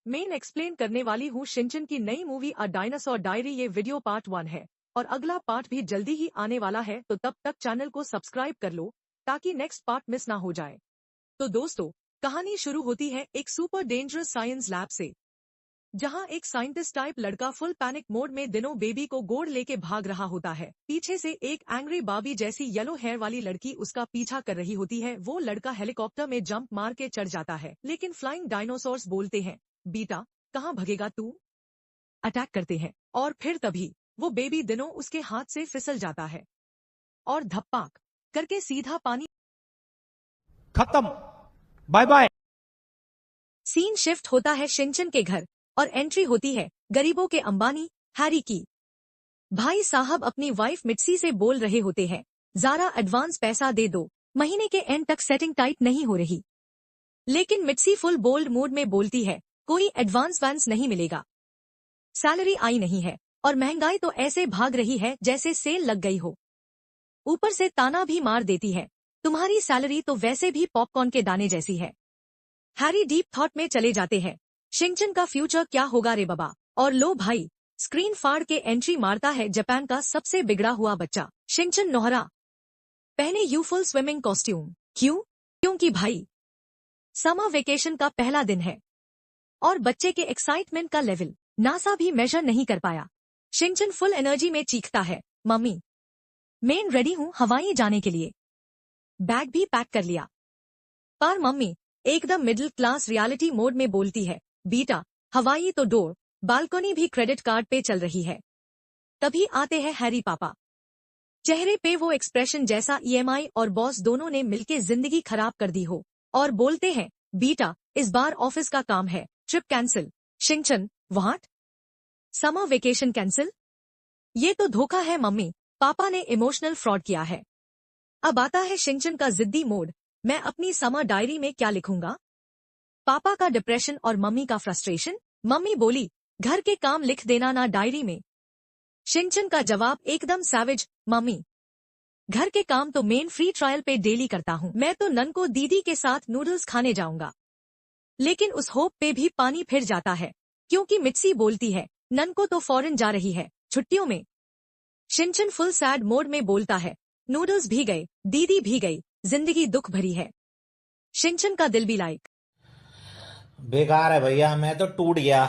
Main explain करने वाली हूँ शिनचैन की नई मूवी अ डायनासोर डायरी। ये वीडियो पार्ट 1 है और अगला पार्ट भी जल्दी ही आने वाला है, तो तब तक चैनल को सब्सक्राइब कर लो ताकि नेक्स्ट पार्ट मिस ना हो जाए। तो दोस्तों, कहानी शुरू होती है एक सुपर डेंजरस साइंस लैब से, जहां एक साइंटिस्ट टाइप लड़का फुल पैनिक मोड में दिनों बेबी को गोद लेके भाग रहा होता है। पीछे से एक एंग्री बाबी जैसी येलो हेयर वाली लड़की उसका पीछा कर रही होती है। वो लड़का हेलीकॉप्टर में जंप मार के चढ़ जाता है, लेकिन फ्लाइंग डायनासोर्स बोलते हैं, बेटा कहाँ भगेगा तू, अटैक करते हैं। और फिर तभी वो बेबी दिनों उसके हाथ से फिसल जाता है और धप्पाक करके सीधा पानी। खत्म, बाय बाय। सीन शिफ्ट होता है शिनचैन के घर और एंट्री होती है गरीबों के अंबानी हैरी की। भाई साहब अपनी वाइफ मिट्सी से बोल रहे होते हैं, ज़रा एडवांस पैसा दे दो, महीने के एंड तक सेटिंग टाइट नहीं हो रही। लेकिन मिट्सी फुल बोल्ड मूड में बोलती है, कोई एडवांस वैंस नहीं मिलेगा, सैलरी आई नहीं है और महंगाई तो ऐसे भाग रही है जैसे सेल लग गई हो। ऊपर से ताना भी मार देती है, तुम्हारी सैलरी तो वैसे भी पॉपकॉर्न के दाने जैसी है। हैरी डीप थॉट में चले जाते हैं, शिनचैन का फ्यूचर क्या होगा रे बाबा। और लो भाई, स्क्रीन फाड़ के एंट्री मारता है जापान का सबसे बिगड़ा हुआ बच्चा शिनचैन नोहरा। पहने यूफुल स्विमिंग कॉस्ट्यूम। क्योंकि भाई समर वेकेशन का पहला दिन है और बच्चे के एक्साइटमेंट का लेवल नासा भी मेजर नहीं कर पाया। शिनचैन फुल एनर्जी में चीखता है, मम्मी मैं रेडी हूँ हवाई जाने के लिए, बैग भी पैक कर लिया। पर मम्मी एकदम मिडिल क्लास रियलिटी मोड में बोलती है, बेटा हवाई तो डोर, बालकनी भी क्रेडिट कार्ड पे चल रही है। तभी आते हैं हैरी पापा, चेहरे पे वो एक्सप्रेशन जैसा ईएमआई और बॉस दोनों ने मिलके जिंदगी खराब कर दी हो, और बोलते हैं, बेटा इस बार ऑफिस का काम है, trip cancel. Shinchan, what, summer vacation cancel? ये तो धोखा है मम्मी, पापा ने इमोशनल फ्रॉड किया है। अब आता है शिनचैन का जिद्दी मोड, मैं अपनी समर डायरी में क्या लिखूंगा। पापा का डिप्रेशन और मम्मी का फ्रस्ट्रेशन। मम्मी बोली, घर के काम लिख देना ना डायरी में। शिनचैन का जवाब एकदम सैवेज, मम्मी घर के काम तो मेन फ्री ट्रायल पे डेली करता हूँ, मैं तो नन को दीदी के साथ नूडल्स खाने जाऊंगा। लेकिन उस होप पे भी पानी फिर जाता है, क्योंकि मिट्सी बोलती है, नन को तो फॉरेन जा रही है छुट्टियों में। शिनचैन फुल सैड मोड में बोलता है, नूडल्स भी गए, दीदी भी गई, जिंदगी दुख भरी है। शिनचैन का दिल भी लाइक बेकार है भैया, मैं तो टूट गया।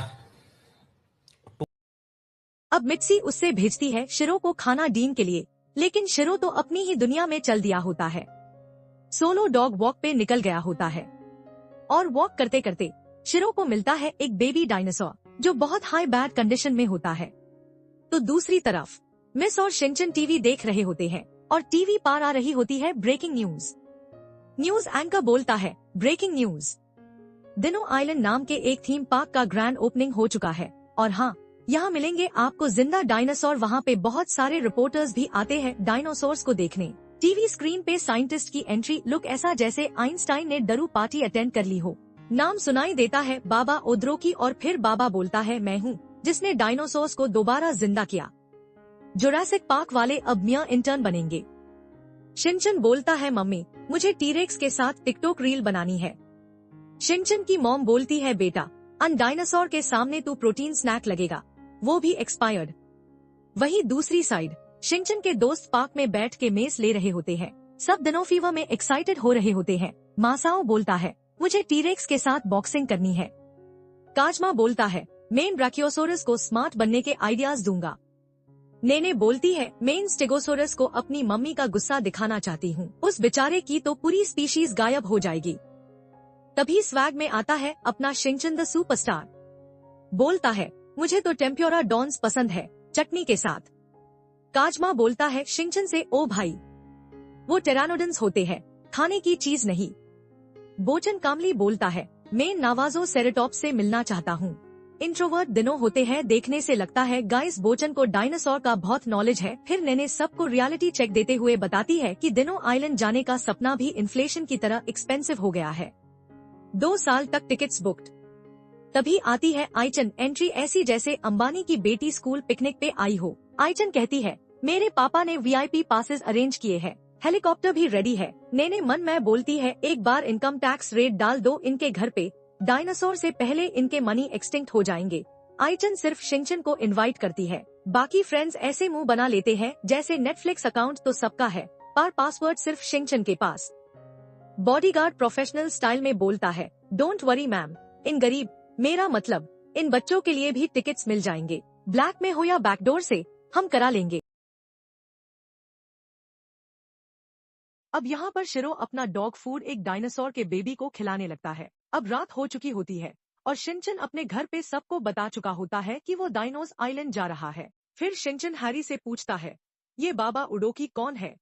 अब मिट्सी उससे भेजती है शिरो को खाना डीन के लिए, लेकिन शिरो तो अपनी ही दुनिया में चल दिया होता है। सोलो डॉग वॉक पे निकल गया होता है और वॉक करते करते शिरो को मिलता है एक बेबी डायनासोर जो बहुत हाई बैड कंडीशन में होता है। तो दूसरी तरफ मिस और शिनचैन टीवी देख रहे होते हैं और टीवी पार आ रही होती है ब्रेकिंग न्यूज। न्यूज एंकर बोलता है, ब्रेकिंग न्यूज, दिनो आइलैंड नाम के एक थीम पार्क का ग्रैंड ओपनिंग हो चुका है और हाँ, यहाँ मिलेंगे आपको जिंदा डायनासोर। वहाँ पे बहुत सारे रिपोर्टर्स भी आते हैं डायनासोर्स को देखने। टीवी स्क्रीन पे साइंटिस्ट की एंट्री, लुक ऐसा जैसे आइंस्टाइन ने डरू पार्टी अटेंड कर ली हो। नाम सुनाई देता है बाबा ओद्रो की और फिर बाबा बोलता है, मैं हूँ जिसने डायनासोर्स को दोबारा जिंदा किया। जुरासिक पार्क वाले अब मियां इंटर्न बनेंगे। शिनचैन बोलता है, मम्मी मुझे टीरेक्स के साथ टिकटॉक रील बनानी है। शिनचैन की मॉम बोलती है, बेटा अन डायनासोर के सामने तू प्रोटीन स्नैक लगेगा, वो भी एक्सपायर्ड। वहीं दूसरी साइड शिनचैन के दोस्त पार्क में बैठ के मेस ले रहे होते हैं, सब दिनों फीवर में एक्साइटेड हो रहे होते हैं। मासाओ बोलता है, मुझे टीरेक्स के साथ बॉक्सिंग करनी है। काजमा बोलता है, मेन ब्राकियोसोरस को स्मार्ट बनने के आइडियाज दूंगा। नेने बोलती है, मेन स्टेगोसोरस को अपनी मम्मी का गुस्सा दिखाना चाहती हूँ, उस बेचारे की तो पूरी स्पीशीज गायब हो जाएगी। तभी स्वैग में आता है अपना शिनचैन द सुपरस्टार, बोलता है, मुझे तो टेम्प्योरा डॉन्स पसंद है चटनी के साथ। काजमा बोलता है शिनचैन से, ओ भाई वो टेरानोडन्स होते हैं, खाने की चीज नहीं। बोचन कामली बोलता है, मैं नावाजो सेरेटॉप्स से मिलना चाहता हूँ। इंट्रोवर्ट दिनों होते हैं, देखने से लगता है गाइस बोचन को डायनासोर का बहुत नॉलेज है। फिर नेने सबको रियलिटी चेक देते हुए बताती है कि दिनों आइलैंड जाने का सपना भी इन्फ्लेशन की तरह एक्सपेंसिव हो गया है, 2 साल तक टिकट्स बुक्ड। तभी आती है आइचन, एंट्री ऐसी जैसे अंबानी की बेटी स्कूल पिकनिक पे आई हो। आइचन कहती है, मेरे पापा ने वीआईपी पासेस अरेंज किए हैं, हेलीकॉप्टर भी रेडी है। नेने मन में बोलती है, एक बार इनकम टैक्स रेट डाल दो इनके घर पे, डायनासोर से पहले इनके मनी एक्सटिंक्ट हो जाएंगे। आइचन सिर्फ शिनचैन को इनवाइट करती है। बाकी फ्रेंड्स ऐसे मुंह बना लेते हैं जैसे नेटफ्लिक्स अकाउंट तो सबका है, पर पासवर्ड सिर्फ शिनचैन के पास। बॉडीगार्ड प्रोफेशनल स्टाइल में बोलता है, डोंट वरी मैम, इन गरीब, मेरा मतलब इन बच्चों के लिए भी टिकट्स मिल जाएंगे। ब्लैक में हो या बैकडोर से, हम करा लेंगे। अब यहाँ पर शिरो अपना डॉग फूड एक डायनासोर के बेबी को खिलाने लगता है। अब रात हो चुकी होती है और शिनचैन अपने घर पे सबको बता चुका होता है कि वो डायनोस आइलैंड जा रहा है। फिर शिनचैन हैरी से पूछता है, ये बाबा उडोकी कौन है?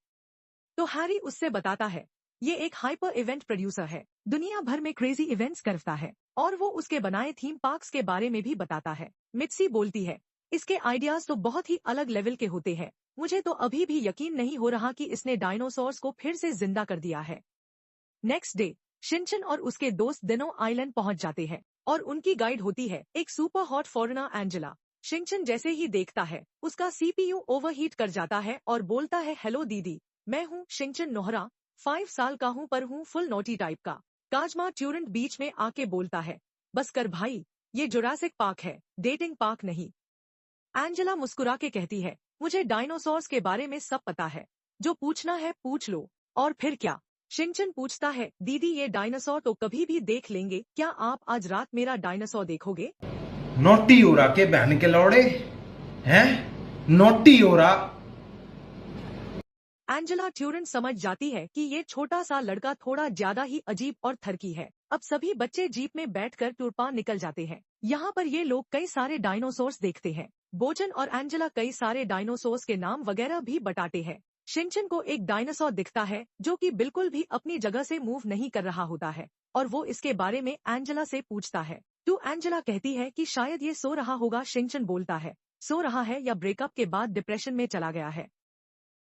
तो हैरी उससे बताता है, ये एक हाइपर इवेंट प्रोड्यूसर है, दुनिया भर में क्रेजी इवेंट्स करता है और वो उसके बनाए थीम पार्क्स के बारे में भी बताता है। मित्सी बोलती है, इसके आइडियाज तो बहुत ही अलग लेवल के होते हैं, मुझे तो अभी भी यकीन नहीं हो रहा कि इसने डायनासोर्स को फिर से जिंदा कर दिया है। नेक्स्ट डे शिनचैन और उसके दोस्त दिनो आइलैंड पहुंच जाते हैं और उनकी गाइड होती है एक super hot foreigner Angela. Shinchan जैसे ही देखता है उसका सीपीयू ओवरहीट कर जाता है और बोलता है, हेलो दीदी, मैं हूँ शिनचैन नोहरा, 5 साल का हूँ पर हूँ फुल नोटी टाइप का। काजमा ट्यूरेंट बीच में आके बोलता है, बस कर भाई, ये जुरासिक पार्क है, डेटिंग पार्क नहीं। एंजेला मुस्कुरा के कहती है, मुझे डायनासोर्स के बारे में सब पता है, जो पूछना है पूछ लो। और फिर क्या? शिनचैन पूछता है, दीदी ये डायनासोर तो कभी भी देख लेंगे, क्या आप आज रात मेरा डायनासोर देखोगे? नोटी हो रहा के बहन के लौड़े हैं, नोटी हो रहा। एंजेला ट्यूरेंट समझ जाती है कि ये छोटा सा लड़का थोड़ा ज्यादा ही अजीब और थरकी है। अब सभी बच्चे जीप में बैठकर टूरपा निकल जाते हैं। यहाँ पर ये लोग कई सारे डायनासोर्स देखते हैं। बोचन और एंजेला कई सारे डायनासोर्स के नाम वगैरह भी बताते हैं। शिनचैन को एक डायनासोर दिखता है जो कि बिल्कुल भी अपनी जगह से मूव नहीं कर रहा होता है और वो इसके बारे में एंजेला से पूछता है। तो एंजेला कहती है कि शायद ये सो रहा होगा। शिनचैन बोलता है, सो रहा है या ब्रेकअप के बाद डिप्रेशन में चला गया है।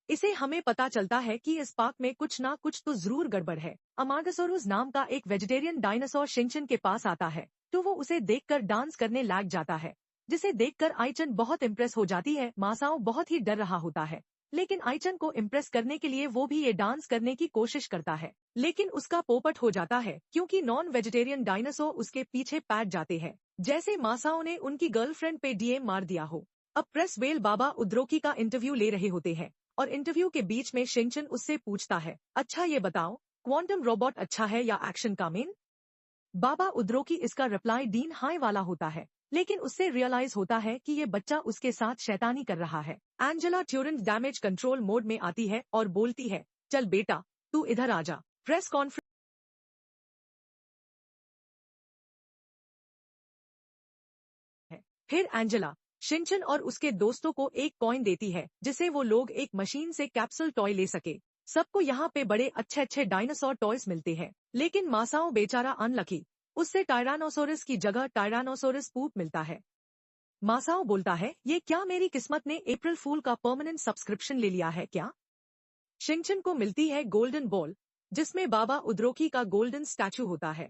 इसे हमें पता चलता है कि इस पार्क में कुछ ना कुछ तो जरूर गड़बड़ है। अमागोसाउरुस नाम का एक वेजिटेरियन डायनासोर शिनचैन के पास आता है तो वो उसे देखकर डांस करने लग जाता है, जिसे देखकर आइचन बहुत इम्प्रेस हो जाती है। मासाओ बहुत ही डर रहा होता है, लेकिन आइचन को इम्प्रेस करने के लिए वो भी ये डांस करने की कोशिश करता है, लेकिन उसका पोपट हो जाता है क्योंकि नॉन वेजिटेरियन डायनासोर उसके पीछे पैर जाते हैं, जैसे मासाओ ने उनकी गर्लफ्रेंड पे डीएम मार दिया हो। अब प्रेस वेल बाबा उद्रोकी का इंटरव्यू ले रहे होते हैं और इंटरव्यू के बीच में शिनचैन उससे पूछता है, अच्छा ये बताओ, क्वांटम रोबोट अच्छा है या एक्शन का मेन? बाबा उद्रोकी इसका रिप्लाई डीन हाई वाला होता है, लेकिन उससे रियलाइज होता है कि ये बच्चा उसके साथ शैतानी कर रहा है। एंजेला ट्यूरेंट डैमेज कंट्रोल मोड में आती है और बोलती है, चल बेटा, तू इधर आजा। Press conference. फिर एंजेला शिनचैन और उसके दोस्तों को एक कॉइन देती है जिसे वो लोग एक मशीन से कैप्सूल टॉय ले सके। सबको यहाँ पे बड़े अच्छे अच्छे डायनासोर टॉयज मिलते हैं, लेकिन मासाओ बेचारा अनलकी, उससे टायरानोसोरस की जगह टायरानोसोरस पूप मिलता है। मासाओ बोलता है, ये क्या मेरी किस्मत ने अप्रैल फूल का परमानेंट सब्सक्रिप्शन ले लिया है क्या? शिनचैन को मिलती है गोल्डन बॉल, जिसमें बाबा उद्रोकी का गोल्डन स्टैचू होता है।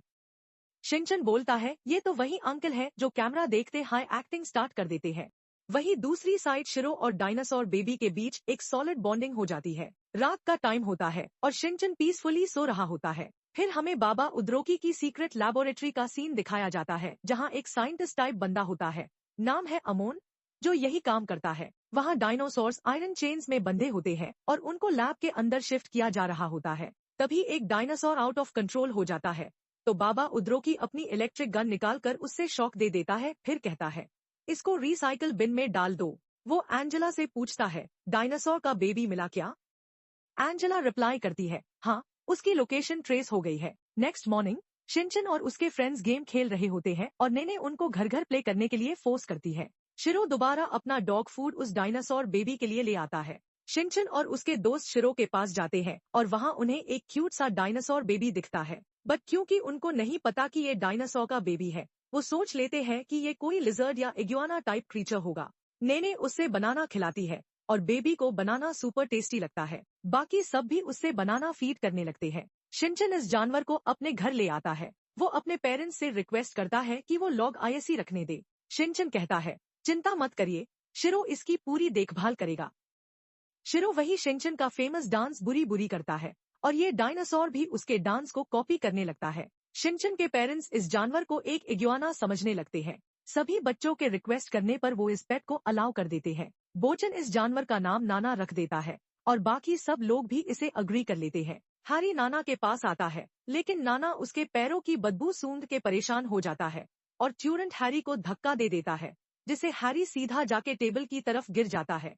शिनचैन बोलता है, ये तो वही अंकल है जो कैमरा देखते हाई एक्टिंग स्टार्ट कर देते हैं। वही दूसरी साइड शिरो और डायनासोर बेबी के बीच एक सॉलिड बॉन्डिंग हो जाती है। रात का टाइम होता है और शिनचैन पीसफुली सो रहा होता है। फिर हमें बाबा उद्रोकी की सीक्रेट लैबोरेटरी का सीन दिखाया जाता है, जहाँ एक साइंटिस्ट टाइप बंदा होता है, नाम है अमोन, जो यही काम करता है। वहाँ डायनासोर्स आयरन चेन्स में बंधे होते हैं और उनको लैब के अंदर शिफ्ट किया जा रहा होता है। तभी एक डायनासोर आउट ऑफ कंट्रोल हो जाता है, तो बाबा उद्रोकी अपनी इलेक्ट्रिक गन निकालकर उससे शॉक दे देता है। फिर कहता है, इसको रिसाइकल बिन में डाल दो। वो एंजेला से पूछता है, डायनासोर का बेबी मिला क्या? एंजेला रिप्लाई करती है, हाँ, उसकी लोकेशन ट्रेस हो गई है। नेक्स्ट मॉर्निंग शिनचैन और उसके फ्रेंड्स गेम खेल रहे होते हैं और नेने उनको घर घर प्ले करने के लिए फोर्स करती है। शिरो दोबारा अपना डॉग फूड उस डायनासोर बेबी के लिए ले आता है। शिनचैन और उसके दोस्त शिरो के पास जाते हैं और वहाँ उन्हें एक क्यूट सा डायनासोर बेबी दिखता है, बट क्योंकि उनको नहीं पता कि ये डायनासोर का बेबी है, वो सोच लेते हैं कि ये कोई लिजर्ड या इग्वाना टाइप क्रीचर होगा। नेने उससे बनाना खिलाती है और बेबी को बनाना सुपर टेस्टी लगता है। बाकी सब भी उससे बनाना फीड करने लगते हैं। शिनचैन इस जानवर को अपने घर ले आता है। वो अपने पेरेंट्स से रिक्वेस्ट करता है कि वो लॉग आईएससी रखने दे। शिनचैन कहता है, चिंता मत करिए, शिरो इसकी पूरी देखभाल करेगा। शिरो वही शिनचैन का फेमस डांस बुरी बुरी करता है और ये डायनासोर भी उसके डांस को कॉपी करने लगता है। शिनचैन के पेरेंट्स इस जानवर को एक इग्वाना समझने लगते हैं। सभी बच्चों के रिक्वेस्ट करने पर वो इस पेट को अलाउ कर देते हैं। बोचन इस जानवर का नाम नाना रख देता है और बाकी सब लोग भी इसे अग्री कर लेते हैं। हैरी नाना के पास आता है, लेकिन नाना उसके पैरों की बदबू सूंघ के परेशान हो जाता है और ट्यूरेंट हैरी को धक्का दे देता है, जिसे हैरी सीधा जाके टेबल की तरफ गिर जाता है।